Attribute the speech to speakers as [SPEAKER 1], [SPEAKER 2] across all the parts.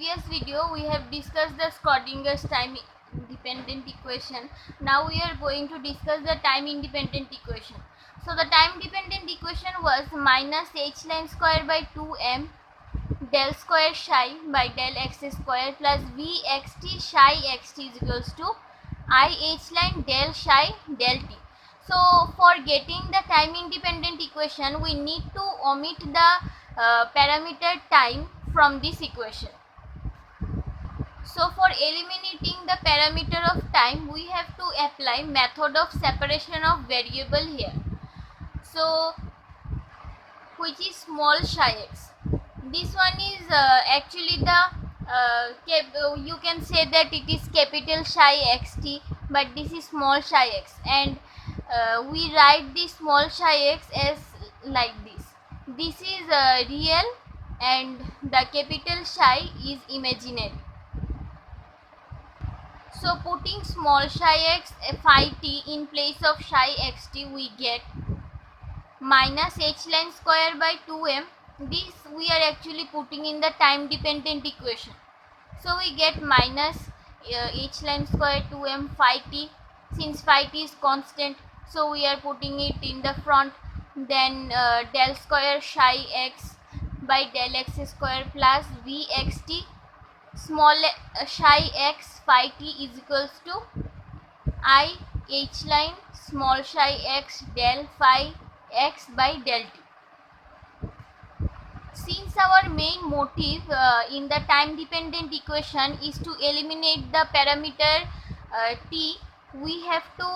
[SPEAKER 1] previous video we have discussed the Schrodinger's time dependent equation. Now we are going to discuss the time independent equation. So the time dependent equation was minus h line square by 2m del square psi by del x square plus vxt psi xt is equals to I h line del psi del t. So for getting the time independent equation we need to omit the parameter time from this equation. So for eliminating the parameter of time we have to apply method of separation of variable here. So which is small psi x. This one is actually the you can say that it is capital psi xt, but this is small psi x, and we write the small psi x as like this. This is real and the capital psi is imaginary. So putting small psi x phi t in place of psi xt we get minus h line square by 2m. This we are actually putting in the time dependent equation. So we get minus h line square 2m phi t. Since phi t is constant, so we are putting it in the front. Then del square psi x by del x square plus vxt small psi x phi t is equals to I h line small psi x del phi x by del t. Since our main motive in the time dependent equation is to eliminate the parameter t, we have to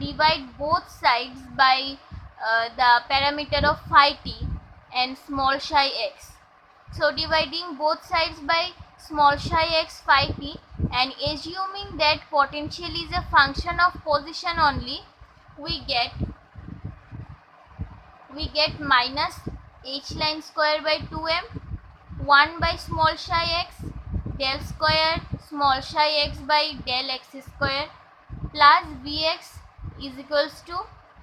[SPEAKER 1] divide both sides by the parameter of phi t and small psi x. So dividing both sides by small psi x phi t and assuming that potential is a function of position only, we get minus h line square by 2m 1 by small psi x del square small psi x by del x square plus vx is equals to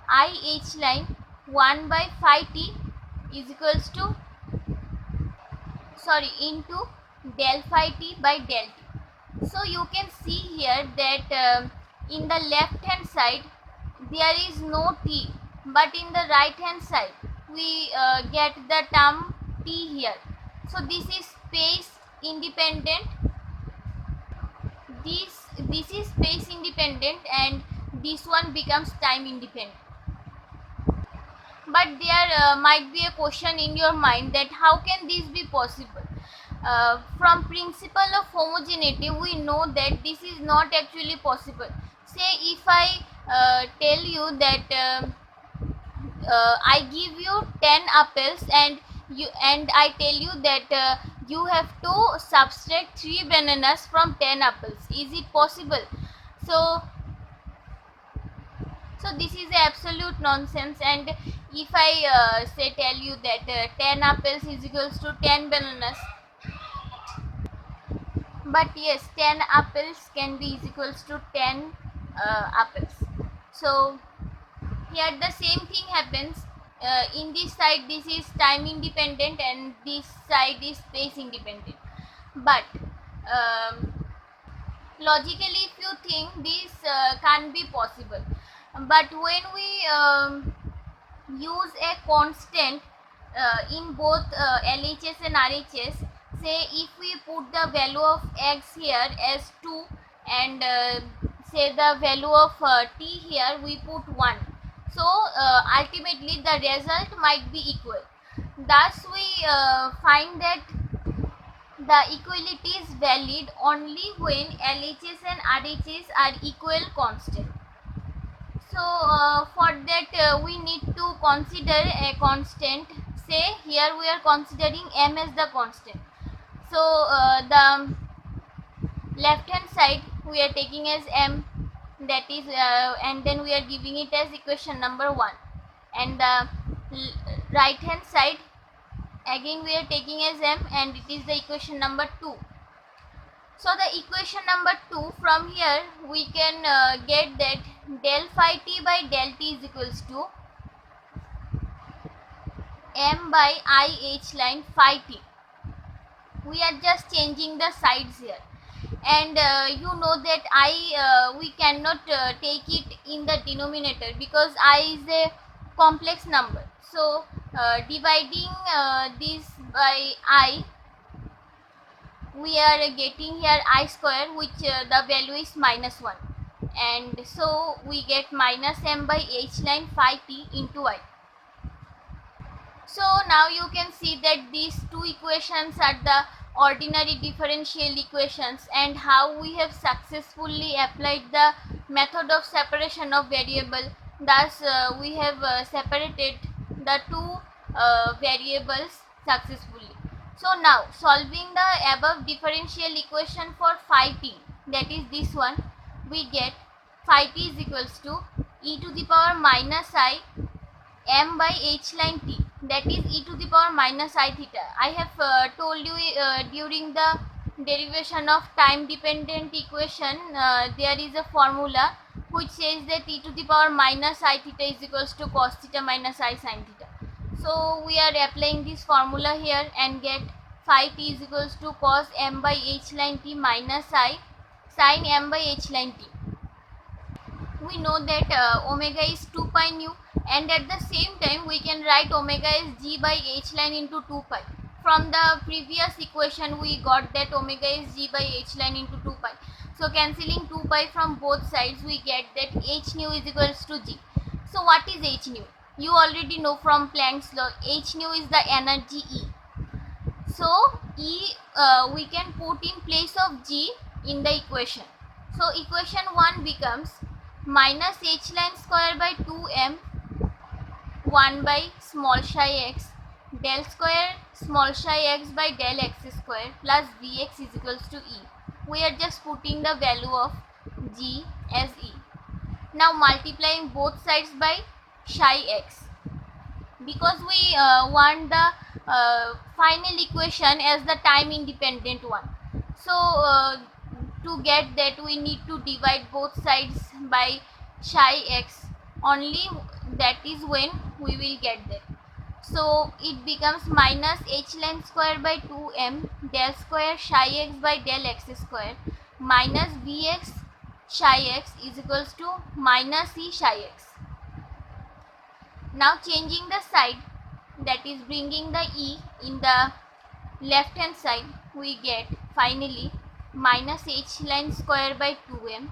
[SPEAKER 1] I h line 1 by phi t is equals to into del phi t by del t. So you can see here that in the left hand side there is no t, but in the right hand side we get the term t here. So this is space independent, this is space independent, and this one becomes time independent. But there might be a question in your mind that how can this be possible? From principle of homogeneity we know that this is not actually possible. Say if I tell you that I give you 10 apples and I tell you that you have to subtract 3 bananas from 10 apples. Is it possible? So this is absolute nonsense. And if I tell you that 10 apples is equals to 10 bananas, but yes, 10 apples can be is equals to 10 apples. So here the same thing happens. In this side this is time independent and this side is space independent. But logically if you think this can't be possible. But when we use a constant in both LHS and RHS, say if we put the value of x here as 2 and say the value of t here we put 1, so ultimately the result might be equal. Thus we find that the equality is valid only when LHS and RHS are equal constant. So for that we need to consider a constant. Say here we are considering m as the constant. So the left hand side we are taking as m, that is and then we are giving it as equation number 1, and the right hand side again we are taking as m and it is the equation number 2. So the equation number 2, from here we can get that del phi t by del t is equals to m by I h line phi t. we are just changing the sides here. And you know that we cannot take it in the denominator because I is a complex number. So dividing this by I, we are getting here I square, which the value is -1, and so we get minus m by h line phi t into I. So now you can see that these two equations are the ordinary differential equations, and how we have successfully applied the method of separation of variable. Thus we have separated the two variables successfully. So now solving the above differential equation for phi t, that is this one, we get phi t is equals to e to the power minus I m by h line t, that is e to the power minus I theta. I have told you during the derivation of time dependent equation, there is a formula which says that e to the power minus I theta is equals to cos theta minus I sin theta. So we are applying this formula here and get phi t is equals to cos m by h line t minus I sin m by h line t. We know that omega is 2 pi nu, and at the same time we can write omega as g by h line into 2 pi. From the previous equation we got that omega is g by h line into 2 pi. So cancelling 2 pi from both sides, we get that h nu is equals to g. So what is h nu? You already know from Planck's law, h nu is the energy E. So E we can put in place of g in the equation. So equation 1 becomes minus h line square by 2m 1 by small psi x del square small psi x by del x square plus vx is equals to E. We are just putting the value of g as E. Now multiplying both sides by psi x, because we want the final equation as the time independent one. So to get that, we need to divide both sides by psi x, only that is when we will get that. So it becomes minus h line square by 2m del square psi x by del x square minus vx psi x is equals to minus e psi x. Now changing the side, that is bringing the e in the left hand side, we get finally minus h line square by 2m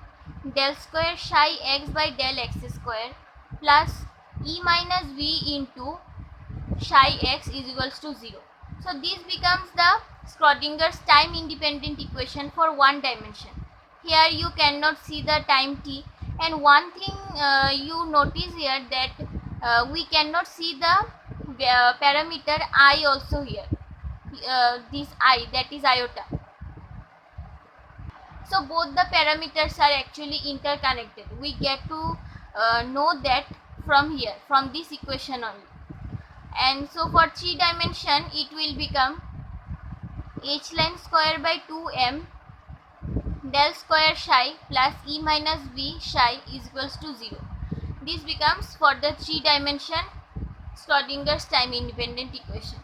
[SPEAKER 1] del square psi x by del x square plus e minus v into psi x is equals to 0. So this becomes the Schrodinger's time independent equation for one dimension. Here you cannot see the time t, and one thing you notice here that we cannot see the parameter I also here, this I, that is iota. So both the parameters are actually interconnected. We get to know that from here, from this equation only. And so for 3 dimension it will become h line square by 2m del square psi plus e minus v psi is equals to 0. This becomes for the 3 dimension Schrodinger's time independent equation.